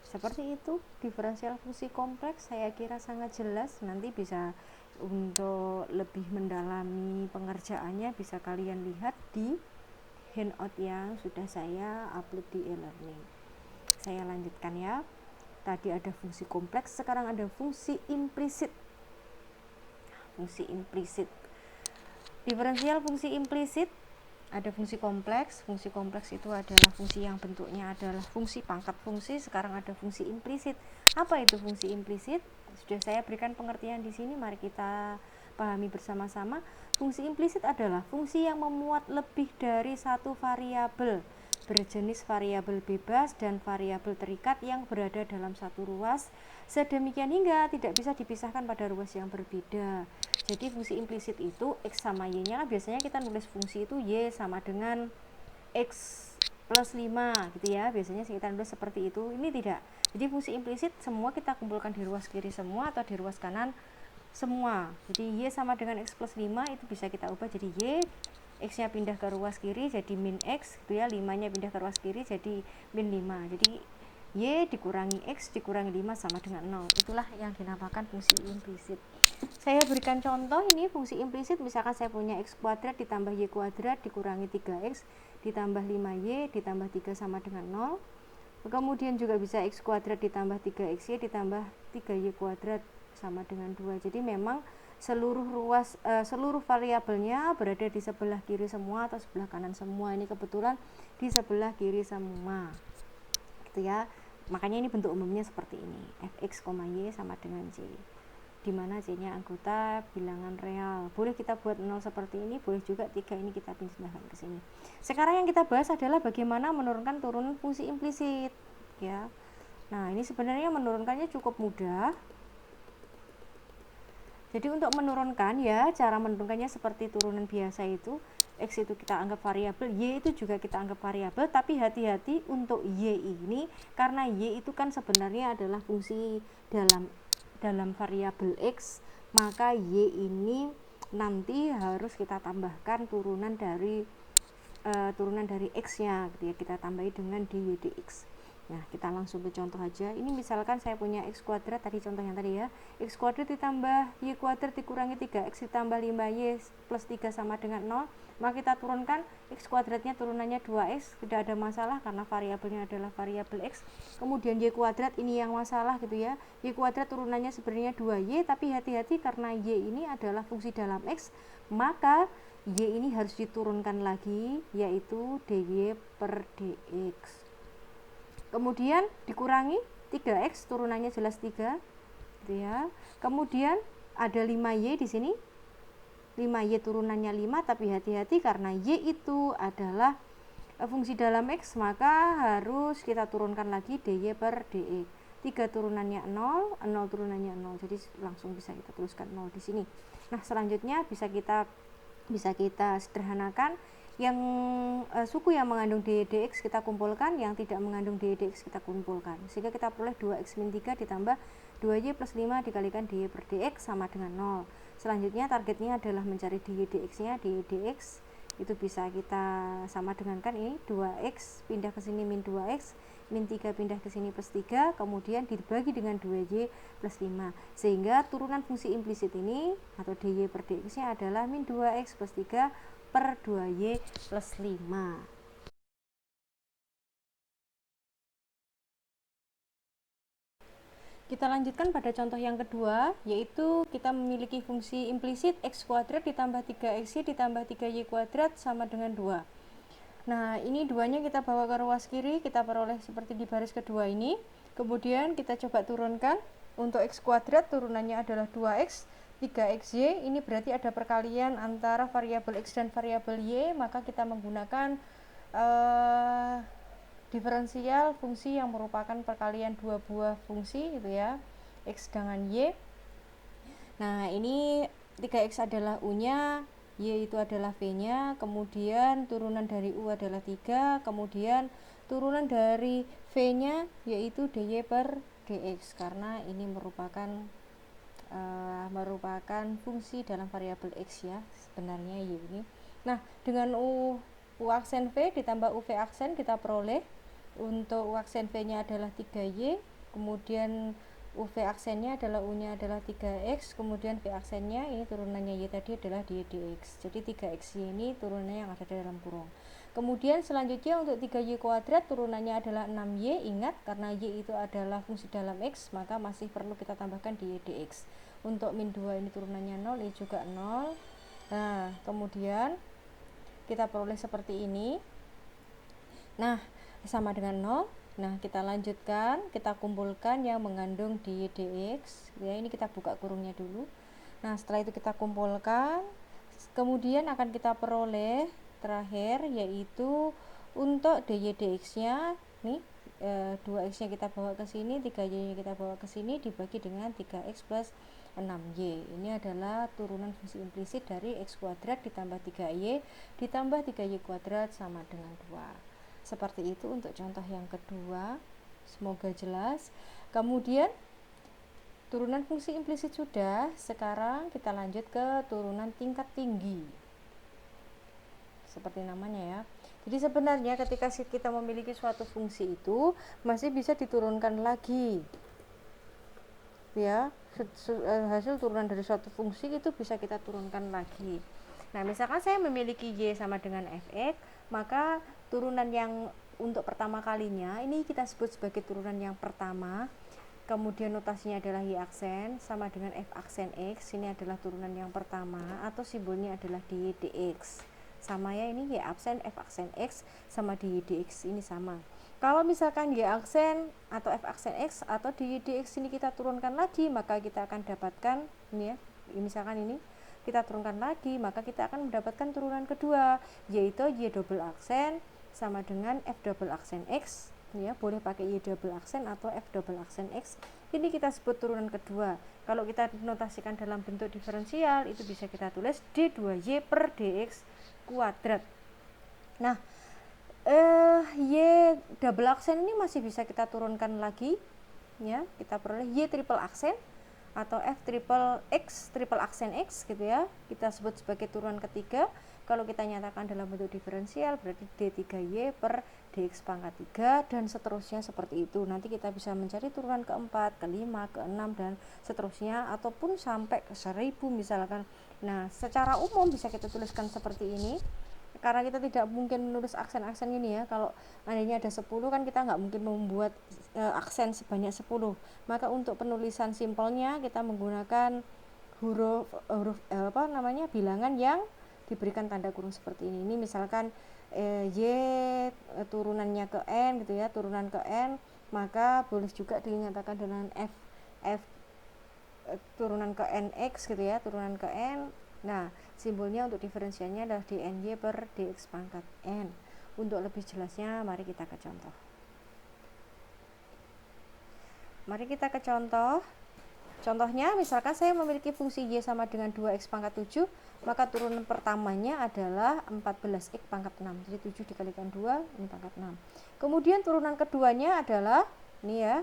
Seperti itu diferensial fungsi kompleks, saya kira sangat jelas. Nanti bisa untuk lebih mendalami pengerjaannya bisa kalian lihat di handout yang sudah saya upload di e-learning. Saya lanjutkan ya. Tadi ada fungsi kompleks, sekarang ada fungsi implisit. Fungsi implisit. Diferensial fungsi implisit, ada fungsi kompleks. Fungsi kompleks itu adalah fungsi yang bentuknya adalah fungsi pangkat fungsi. Sekarang ada fungsi implisit. Apa itu fungsi implisit? Sudah saya berikan pengertian di sini, mari kita pahami bersama-sama. Fungsi implisit adalah fungsi yang memuat lebih dari satu variabel berjenis variabel bebas dan variabel terikat yang berada dalam satu ruas, sedemikian hingga tidak bisa dipisahkan pada ruas yang berbeda. Jadi fungsi implisit itu x sama y nya, biasanya kita nulis fungsi itu y sama dengan x plus 5 gitu ya, biasanya kita nulis seperti itu. Ini tidak. Jadi fungsi implisit semua kita kumpulkan di ruas kiri semua atau di ruas kanan semua. Jadi y sama dengan x plus 5 itu bisa kita ubah jadi y, x nya pindah ke ruas kiri jadi min x gitu ya, 5 nya pindah ke ruas kiri jadi min 5. Jadi y dikurangi x dikurangi 5 sama dengan 0. Itulah yang dinamakan fungsi implisit. Saya berikan contoh ini fungsi implisit, misalkan saya punya x kuadrat ditambah y kuadrat dikurangi 3x ditambah 5y ditambah 3 sama dengan 0. Kemudian juga bisa x kuadrat ditambah 3xy ditambah 3y kuadrat sama dengan 2. Jadi memang seluruh variabelnya berada di sebelah kiri semua atau sebelah kanan semua. Ini kebetulan di sebelah kiri semua gitu ya, makanya ini bentuk umumnya seperti ini, fx, y sama dengan c, dimana c nya anggota bilangan real. Boleh kita buat 0 seperti ini, boleh juga 3 ini kita pindahkan ke sini. Sekarang yang kita bahas adalah bagaimana menurunkan turunan fungsi implisit ya. Nah ini sebenarnya menurunkannya cukup mudah. Jadi untuk menurunkan ya, cara menurunkannya seperti turunan biasa itu, x itu kita anggap variabel, y itu juga kita anggap variabel, tapi hati-hati untuk y ini, karena y itu kan sebenarnya adalah fungsi dalam variabel x, maka y ini nanti harus kita tambahkan turunan dari x-nya gitu ya, kita tambahi dengan dy dx. Nah, kita langsung ke contoh aja. Ini misalkan saya punya x kuadrat, tadi contoh yang tadi ya, x kuadrat ditambah y kuadrat dikurangi 3x ditambah 5y plus 3 sama dengan 0. Maka kita turunkan x kuadratnya turunannya 2x, tidak ada masalah karena variabelnya adalah variabel x. Kemudian y kuadrat ini yang masalah gitu ya, y kuadrat turunannya sebenarnya 2y, tapi hati-hati karena y ini adalah fungsi dalam x, maka y ini harus diturunkan lagi, yaitu dy per dx. Kemudian dikurangi 3x, turunannya jelas 3 gitu ya. Kemudian ada 5y di sini, 5y turunannya 5, tapi hati-hati karena y itu adalah fungsi dalam X, maka harus kita turunkan lagi dy per dx. 3 turunannya 0, 0 turunannya 0. Jadi langsung bisa kita tuliskan 0 di sini. Nah, selanjutnya bisa kita sederhanakan. Yang suku yang mengandung dy dx kita kumpulkan, yang tidak mengandung dy dx kita kumpulkan. Sehingga kita peroleh 2x min 3 ditambah 2y plus 5 dikalikan dy per dx sama dengan 0. Selanjutnya targetnya adalah mencari dy dx-nya. Dy dx itu bisa kita sama dengan kan ini 2x pindah ke sini min 2x, min 3 pindah ke sini plus 3, kemudian dibagi dengan 2y plus 5, sehingga turunan fungsi implisit ini atau dy per dx nya adalah min 2x plus 3 per 2y plus 5. Kita lanjutkan pada contoh yang kedua, yaitu kita memiliki fungsi implisit x kuadrat ditambah 3xy ditambah 3y kuadrat sama dengan 2. Nah, ini duanya kita bawa ke ruas kiri, kita peroleh seperti di baris kedua ini. Kemudian kita coba turunkan. Untuk x kuadrat turunannya adalah 2x, 3xy. Ini berarti ada perkalian antara variabel x dan variabel y, maka kita menggunakan diferensial fungsi yang merupakan perkalian dua buah fungsi gitu ya, x dengan y. Nah, ini 3x adalah u-nya, y itu adalah v-nya, kemudian turunan dari u adalah 3, kemudian turunan dari v-nya yaitu dy per dx, karena ini merupakan fungsi dalam variabel x ya, sebenarnya y ini. Nah, dengan u aksen v ditambah uv aksen kita peroleh untuk u aksen v-nya adalah 3y, kemudian uv aksennya adalah u-nya adalah 3x, kemudian v aksennya ini turunannya y tadi adalah dy dx. Jadi 3xy ini turunannya yang ada di dalam kurung. Kemudian selanjutnya untuk 3y kuadrat turunannya adalah 6y. Ingat, karena y itu adalah fungsi dalam x, maka masih perlu kita tambahkan dy dx. Untuk min 2 ini turunannya 0, y juga 0. Nah, kemudian kita peroleh seperti ini. Nah, sama dengan 0. Nah, kita lanjutkan, kita kumpulkan yang mengandung dy dx ya. Ini kita buka kurungnya dulu. Nah, setelah itu kita kumpulkan, kemudian akan kita peroleh terakhir yaitu untuk dy dx nya nih, 2x nya kita bawa ke sini, 3y nya kita bawa ke sini, dibagi dengan 3x plus 6y. Ini adalah turunan fungsi implisit dari x kuadrat ditambah 3y ditambah 3y kuadrat sama dengan 2. Seperti itu untuk contoh yang kedua, semoga jelas. Kemudian turunan fungsi implisit sudah, sekarang kita lanjut ke turunan tingkat tinggi, seperti namanya ya. Jadi sebenarnya ketika kita memiliki suatu fungsi itu masih bisa diturunkan lagi ya, hasil turunan dari suatu fungsi itu bisa kita turunkan lagi. Nah, misalkan saya memiliki y sama dengan fx, maka turunan yang untuk pertama kalinya ini kita sebut sebagai turunan yang pertama, kemudian notasinya adalah y aksen sama dengan f aksen x. Ini adalah turunan yang pertama atau simbolnya adalah dy dx. Sama ya, ini y aksen f aksen x sama dy dx ini sama. Kalau misalkan y aksen atau f aksen x atau dy dx ini kita turunkan lagi, maka kita akan dapatkan ini ya, misalkan ini kita turunkan lagi, maka kita akan mendapatkan turunan kedua, yaitu y double aksen sama dengan f double aksen x ya. Boleh pakai y double aksen atau f double aksen x. Ini kita sebut turunan kedua. Kalau kita notasikan dalam bentuk diferensial, itu bisa kita tulis d2y per dx kuadrat. Nah, y double aksen ini masih bisa kita turunkan lagi ya. Kita peroleh y triple aksen atau f triple x triple aksen x gitu ya, kita sebut sebagai turunan ketiga. Kalau kita nyatakan dalam bentuk diferensial berarti d3y per dx pangkat 3 dan seterusnya seperti itu. Nanti kita bisa mencari turunan keempat, kelima, keenam dan seterusnya, ataupun sampai ke 1000 misalkan. Nah, secara umum bisa kita tuliskan seperti ini, karena kita tidak mungkin menulis aksen-aksen ini ya. Kalau andainya ada 10 kan kita nggak mungkin membuat aksen sebanyak 10. Maka untuk penulisan simpelnya kita menggunakan huruf bilangan yang diberikan tanda kurung seperti ini. Ini misalkan y turunannya ke n gitu ya, turunan ke n, maka boleh juga dinyatakan dengan f turunan ke nx gitu ya, turunan ke n. Nah, simbolnya untuk diferensialnya adalah dny per dx pangkat n. Untuk lebih jelasnya, mari kita ke contoh. Mari kita ke contoh. Contohnya, misalkan saya memiliki fungsi Y sama dengan 2X pangkat 7, maka turunan pertamanya adalah 14X pangkat 6. Jadi 7 dikalikan 2, ini pangkat 6. Kemudian turunan keduanya adalah, ini ya,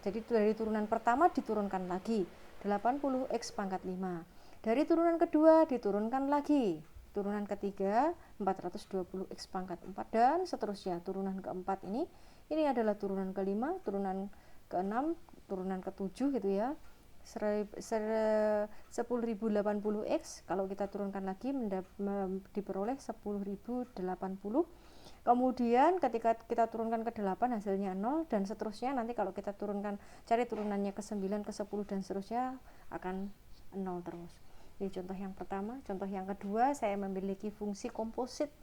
jadi dari turunan pertama diturunkan lagi, 80X pangkat 5. Dari turunan kedua diturunkan lagi. Turunan ketiga, 420X pangkat 4, dan seterusnya. Turunan keempat ini adalah turunan kelima, turunan keenam, turunan ketujuh gitu ya. 10.080X kalau kita turunkan lagi diperoleh 10.080. Kemudian ketika kita turunkan ke 8 hasilnya 0, dan seterusnya. Nanti kalau kita turunkan, cari turunannya ke 9, ke 10 dan seterusnya, akan 0 terus. Ini contoh yang pertama. Contoh yang kedua, saya memiliki fungsi komposit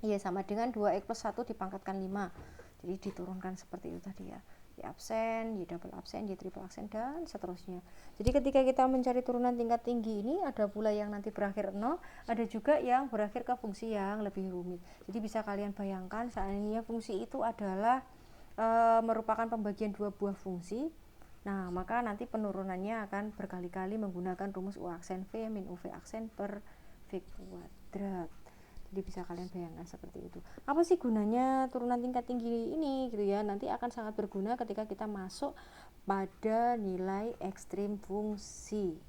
Y sama dengan 2X plus 1 dipangkatkan 5. Jadi diturunkan seperti itu tadi ya. Y absen, Y double absen, Y triple absen, dan seterusnya. Jadi ketika kita mencari turunan tingkat tinggi ini, ada pula yang nanti berakhir 0, ada juga yang berakhir ke fungsi yang lebih rumit. Jadi bisa kalian bayangkan, seandainya fungsi itu adalah merupakan pembagian dua buah fungsi, nah maka nanti penurunannya akan berkali-kali menggunakan rumus U aksen V min UV aksen per V kuadrat. Jadi bisa kalian bayangkan seperti itu. Apa sih gunanya turunan tingkat tinggi ini gitu ya? Nanti akan sangat berguna ketika kita masuk pada nilai ekstrim fungsi.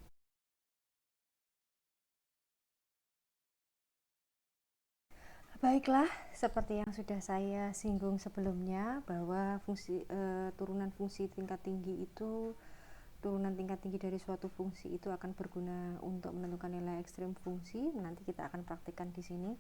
Baiklah, seperti yang sudah saya singgung sebelumnya, bahwa turunan fungsi tingkat tinggi itu, turunan tingkat tinggi dari suatu fungsi itu akan berguna untuk menentukan nilai ekstrim fungsi. Nanti kita akan praktikkan di sini.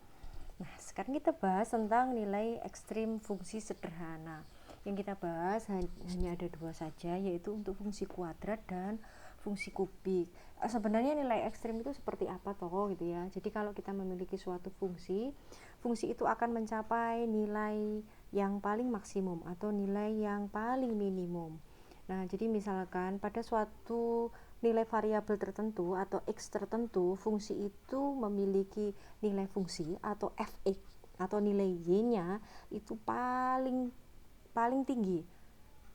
Nah, sekarang kita bahas tentang nilai ekstrim fungsi sederhana. Yang kita bahas hanya ada dua saja, yaitu untuk fungsi kuadrat dan fungsi kubik. Sebenarnya nilai ekstrim itu seperti apa toh gitu ya. Jadi kalau kita memiliki suatu fungsi itu akan mencapai nilai yang paling maksimum atau nilai yang paling minimum. Nah, jadi misalkan pada suatu nilai variabel tertentu atau X tertentu, fungsi itu memiliki nilai fungsi atau fx atau nilai y-nya itu paling tinggi.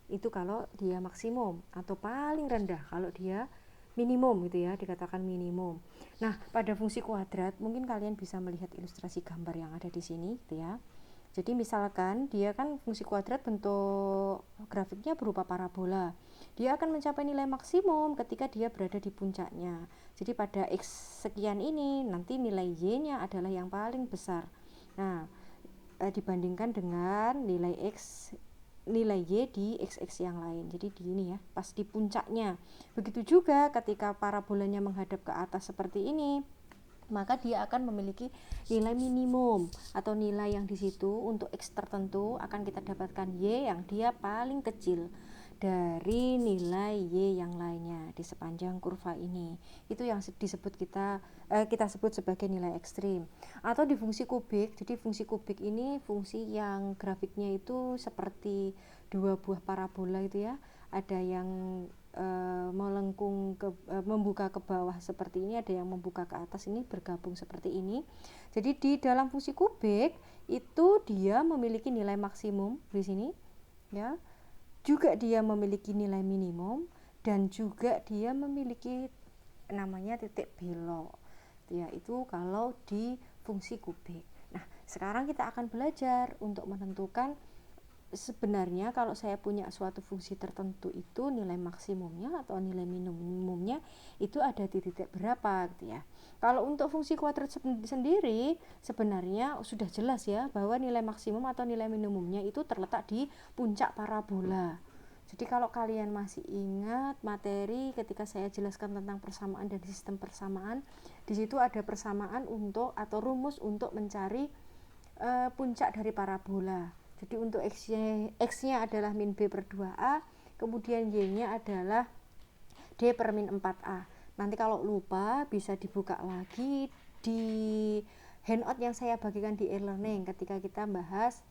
Itu kalau dia maksimum, atau paling rendah kalau dia minimum gitu ya, dikatakan minimum. Nah, pada fungsi kuadrat mungkin kalian bisa melihat ilustrasi gambar yang ada di sini gitu ya. Jadi misalkan dia kan fungsi kuadrat bentuk grafiknya berupa parabola. Dia akan mencapai nilai maksimum ketika dia berada di puncaknya. Jadi pada X sekian ini nanti nilai Y-nya adalah yang paling besar. Nah, dibandingkan dengan nilai Y di X yang lain. Jadi di ini ya, pas di puncaknya. Begitu juga ketika parabolanya menghadap ke atas seperti ini, maka dia akan memiliki nilai minimum atau nilai yang di situ untuk X tertentu akan kita dapatkan Y yang dia paling kecil dari nilai Y yang lainnya di sepanjang kurva ini. Itu yang disebut kita sebut sebagai nilai ekstrim. Atau di fungsi kubik. Jadi fungsi kubik ini fungsi yang grafiknya itu seperti dua buah parabola itu ya. Ada yang melengkung membuka ke bawah seperti ini, ada yang membuka ke atas ini, bergabung seperti ini. Jadi di dalam fungsi kubik itu dia memiliki nilai maksimum di sini ya, juga dia memiliki nilai minimum, dan juga dia memiliki namanya titik belok ya, itu kalau di fungsi kubik. Nah, sekarang kita akan belajar untuk menentukan sebenarnya kalau saya punya suatu fungsi tertentu itu nilai maksimumnya atau nilai minimumnya itu ada di titik berapa gitu ya. Kalau untuk fungsi kuadrat sendiri sebenarnya sudah jelas ya, bahwa nilai maksimum atau nilai minimumnya itu terletak di puncak parabola. Jadi kalau kalian masih ingat materi ketika saya jelaskan tentang persamaan dan sistem persamaan, di situ ada persamaan untuk atau rumus untuk mencari puncak dari parabola. Jadi untuk X-nya adalah min B per 2A, kemudian Y-nya adalah D per min 4A. Nanti kalau lupa bisa dibuka lagi di handout yang saya bagikan di e-learning ketika kita bahas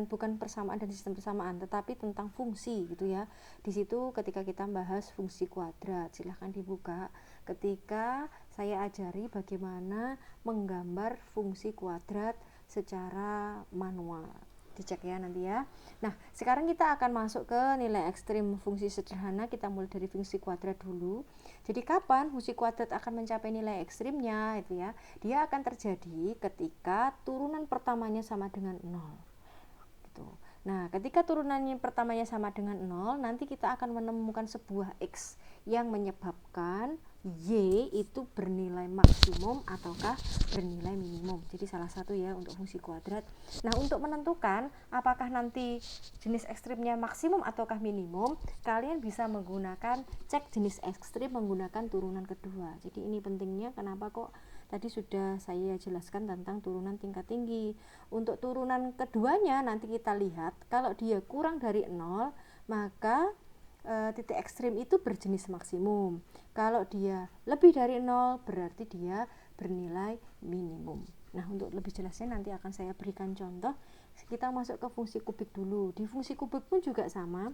bukan persamaan dan sistem persamaan, tetapi tentang fungsi gitu ya. Di situ ketika kita bahas fungsi kuadrat, silahkan dibuka. ketika saya ajari bagaimana menggambar fungsi kuadrat secara manual. Dicek ya nanti ya. Nah, sekarang kita akan masuk ke nilai ekstrim fungsi sederhana. Kita mulai dari fungsi kuadrat dulu. Jadi kapan fungsi kuadrat akan mencapai nilai ekstrimnya itu ya? Dia akan terjadi ketika turunan pertamanya sama dengan 0. Gitu. Nah, ketika turunannya pertamanya sama dengan 0, nanti kita akan menemukan sebuah X yang menyebabkan Y itu bernilai maksimum ataukah bernilai minimum. Jadi salah satu ya untuk fungsi kuadrat. Nah, untuk menentukan apakah nanti jenis ekstrimnya maksimum ataukah minimum, kalian bisa menggunakan cek jenis ekstrim menggunakan turunan kedua. Jadi ini pentingnya, kenapa kok tadi sudah saya jelaskan tentang turunan tingkat tinggi. Untuk turunan keduanya nanti kita lihat, kalau dia kurang dari 0, maka titik ekstrim itu berjenis maksimum. Kalau dia lebih dari 0, berarti dia bernilai minimum. Nah, untuk lebih jelasnya nanti akan saya berikan contoh. Kita masuk ke fungsi kubik dulu. Di fungsi kubik pun juga sama.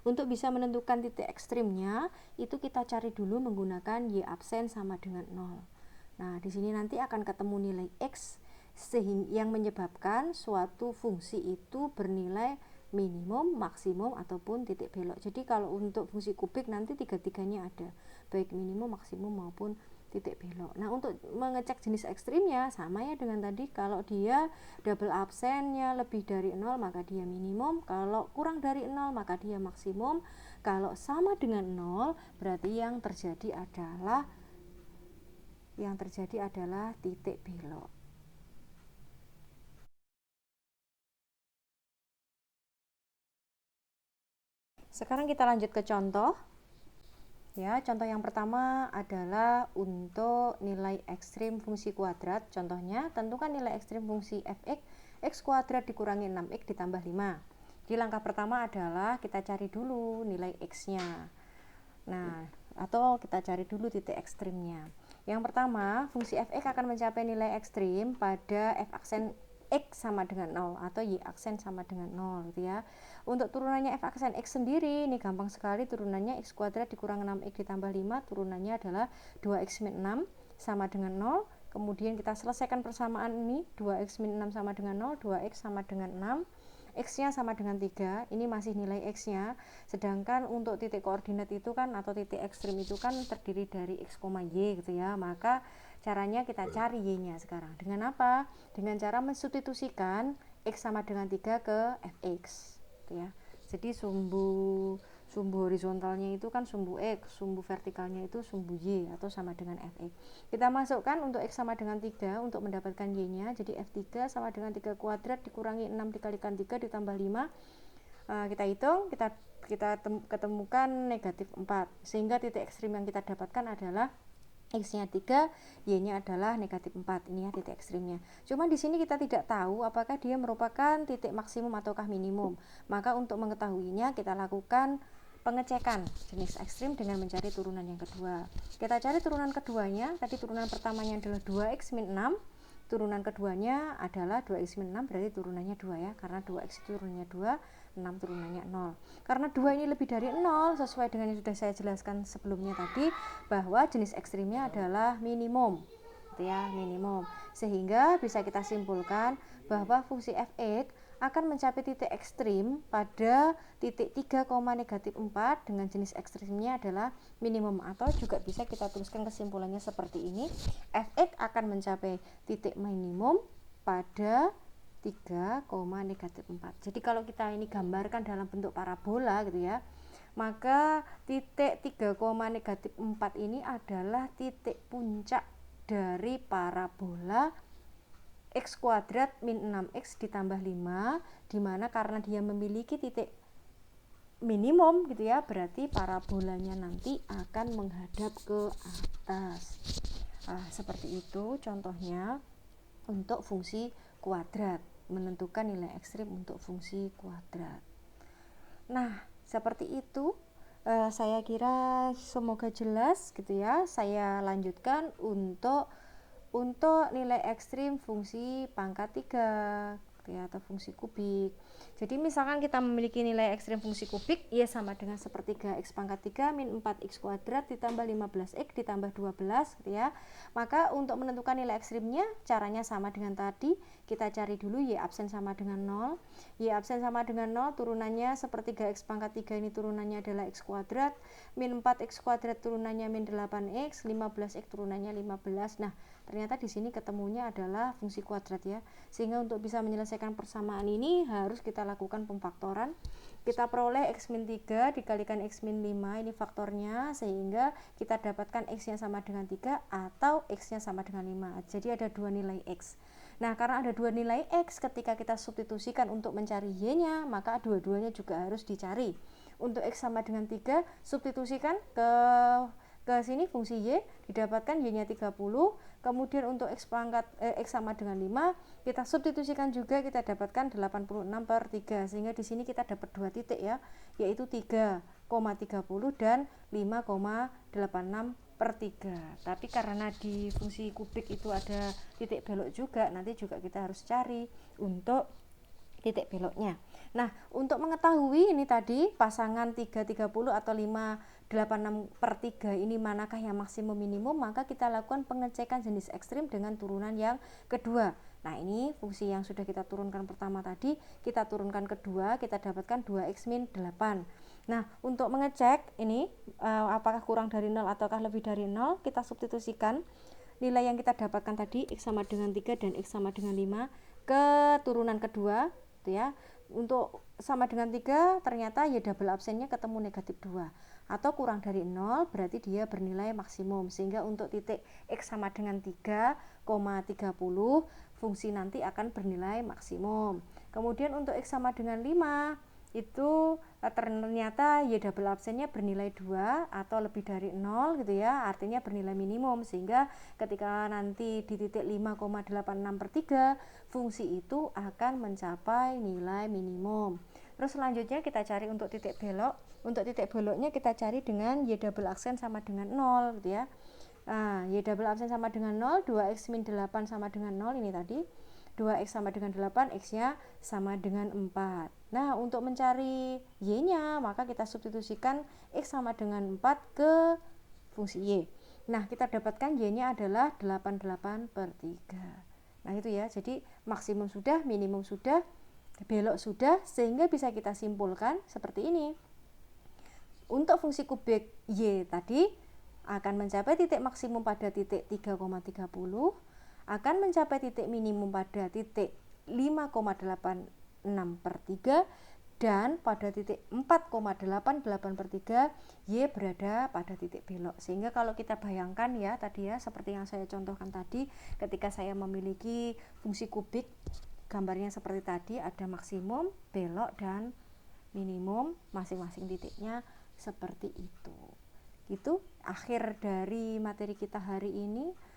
Untuk bisa menentukan titik ekstrimnya, itu kita cari dulu menggunakan Y absen sama dengan 0. Nah, di sini nanti akan ketemu nilai X yang menyebabkan suatu fungsi itu bernilai minimum, maksimum, ataupun titik belok. Jadi kalau untuk fungsi kubik nanti tiga-tiganya ada, baik minimum, maksimum, maupun titik belok. Nah, untuk mengecek jenis ekstrimnya sama ya dengan tadi. Kalau dia double absennya lebih dari 0 maka dia minimum, kalau kurang dari 0 maka dia maksimum, kalau sama dengan 0 berarti yang terjadi adalah titik belok. Sekarang kita lanjut ke contoh. Ya, contoh yang pertama adalah untuk nilai ekstrim fungsi kuadrat. Contohnya, tentukan nilai ekstrim fungsi fx, x kuadrat dikurangi 6x ditambah 5. Jadi langkah pertama adalah kita cari dulu nilai x-nya. Nah, atau kita cari dulu titik ekstrimnya. Yang pertama, fungsi fx akan mencapai nilai ekstrim pada f aksen x sama dengan 0 atau y aksen sama dengan 0 gitu ya. Untuk turunannya f aksen x sendiri ini gampang sekali, turunannya x kuadrat dikurang 6x ditambah 5, turunannya adalah 2x min 6 sama dengan 0. Kemudian kita selesaikan persamaan ini, 2x min 6 sama dengan 0, 2x sama dengan 6, x-nya sama dengan 3, ini masih nilai x-nya. Sedangkan untuk titik koordinat itu kan, atau titik ekstrim itu kan terdiri dari x, y gitu ya. Maka caranya kita cari y-nya sekarang. Dengan apa? Dengan cara mensubstitusikan x sama dengan 3 ke fx gitu ya. Jadi sumbu horizontalnya itu kan sumbu x, sumbu vertikalnya itu sumbu y atau sama dengan fx. Kita masukkan untuk x sama dengan 3 untuk mendapatkan y-nya. Jadi f3 sama dengan 3 kuadrat dikurangi 6 dikalikan 3 ditambah 5. Kita hitung, kita ketemukan negatif 4. Sehingga titik ekstrim yang kita dapatkan adalah x-nya 3, y-nya adalah negatif 4. Ini ya titik ekstrimnya. Cuma di sini kita tidak tahu apakah dia merupakan titik maksimum ataukah minimum. Maka untuk mengetahuinya kita lakukan pengecekan jenis ekstrim dengan mencari turunan yang kedua. Kita cari turunan keduanya. Tadi turunan pertamanya adalah 2x min 6. Turunan keduanya adalah 2x min 6, berarti turunannya 2 ya. Karena 2x itu turunannya 2, 6 turunannya 0. Karena 2 ini lebih dari 0, sesuai dengan yang sudah saya jelaskan sebelumnya tadi, bahwa jenis ekstrimnya adalah minimum gitu ya, minimum. Sehingga bisa kita simpulkan bahwa fungsi fx akan mencapai titik ekstrim pada titik 3, negatif 4 dengan jenis ekstrimnya adalah minimum. Atau juga bisa kita tuliskan kesimpulannya seperti ini, fx akan mencapai titik minimum pada 3, negatif 4. Jadi kalau kita ini gambarkan dalam bentuk parabola gitu ya, maka titik 3, negatif 4 ini adalah titik puncak dari parabola x kuadrat min 6x ditambah 5, dimana karena dia memiliki titik minimum gitu ya, berarti parabolanya nanti akan menghadap ke atas. Seperti itu contohnya untuk fungsi kuadrat, menentukan nilai ekstrim untuk fungsi kuadrat. Nah, seperti itu. Saya kira semoga jelas gitu ya. Saya lanjutkan untuk nilai ekstrim fungsi pangkat 3. ya, atau fungsi kubik. Jadi misalkan kita memiliki nilai ekstrim fungsi kubik, ya sama dengan sepertiga x pangkat 3 min 4x kuadrat ditambah 15x ditambah 12 gitu ya. Maka untuk menentukan nilai ekstrimnya caranya sama dengan tadi. Kita cari dulu y absen sama dengan 0. Y absen sama dengan 0, turunannya sepertiga x pangkat 3 ini turunannya adalah x kuadrat, min 4x kuadrat turunannya min 8x, 15x turunannya 15. Nah, ternyata di sini ketemunya adalah fungsi kuadrat ya. Sehingga untuk bisa menyelesaikan persamaan ini harus kita lakukan pemfaktoran. Kita peroleh x min 3 dikalikan x min 5, ini faktornya, sehingga kita dapatkan x-nya sama dengan 3 atau x-nya sama dengan 5. Jadi ada dua nilai x. Nah, karena ada dua nilai x, ketika kita substitusikan untuk mencari y-nya, maka dua-duanya juga harus dicari. Untuk x sama dengan 3, substitusikan ke sini fungsi y, didapatkan y-nya 30. Kemudian untuk x sama dengan 5, kita substitusikan juga, kita dapatkan 86/3, sehingga di sini kita dapat dua titik ya, yaitu 3,30 dan 5,86/3. Tapi karena di fungsi kubik itu ada titik belok juga, nanti juga kita harus cari untuk titik beloknya. Nah, untuk mengetahui ini tadi pasangan 3,30 atau 5,86/3 ini manakah yang maksimum minimum, maka kita lakukan pengecekan jenis ekstrim dengan turunan yang kedua. Nah, ini fungsi yang sudah kita turunkan pertama tadi, kita turunkan kedua, kita dapatkan 2x min 8. Nah, untuk mengecek ini apakah kurang dari 0 ataukah lebih dari 0, kita substitusikan nilai yang kita dapatkan tadi, x sama dengan 3 dan x sama dengan 5 ke turunan kedua gitu ya. Untuk sama dengan 3 ternyata ya double absennya ketemu negatif 2 atau kurang dari 0, berarti dia bernilai maksimum. Sehingga untuk titik x sama dengan 3,30 fungsi nanti akan bernilai maksimum. Kemudian untuk x sama dengan 5 itu ternyata y double absennya bernilai 2 atau lebih dari 0 gitu ya, artinya bernilai minimum. Sehingga ketika nanti di titik 5,86/3 fungsi itu akan mencapai nilai minimum. Terus selanjutnya kita cari untuk titik belok. Untuk titik beloknya kita cari dengan y double absen sama dengan 0 gitu ya. Nah, y double absen sama dengan 0, 2x min 8 sama dengan 0 ini tadi. 2x sama dengan 8, x-nya sama dengan 4. Nah, untuk mencari y-nya, maka kita substitusikan x sama dengan 4 ke fungsi y. Nah, kita dapatkan y-nya adalah 88/3. Nah, itu ya. Jadi, maksimum sudah, minimum sudah, belok sudah, sehingga bisa kita simpulkan seperti ini. Untuk fungsi kubik y tadi akan mencapai titik maksimum pada titik 3,30, akan mencapai titik minimum pada titik 5,86/3, dan pada titik 4,88/3 y berada pada titik belok. Sehingga kalau kita bayangkan ya tadi ya, seperti yang saya contohkan tadi, ketika saya memiliki fungsi kubik, gambarnya seperti tadi, ada maksimum, belok, dan minimum masing-masing titiknya seperti itu. Itu akhir dari materi kita hari ini.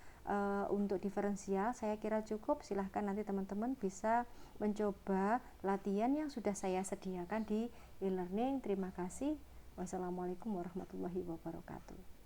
Untuk diferensial saya kira cukup. Silahkan nanti teman-teman bisa mencoba latihan yang sudah saya sediakan di e-learning. Terima kasih. Wassalamualaikum warahmatullahi wabarakatuh.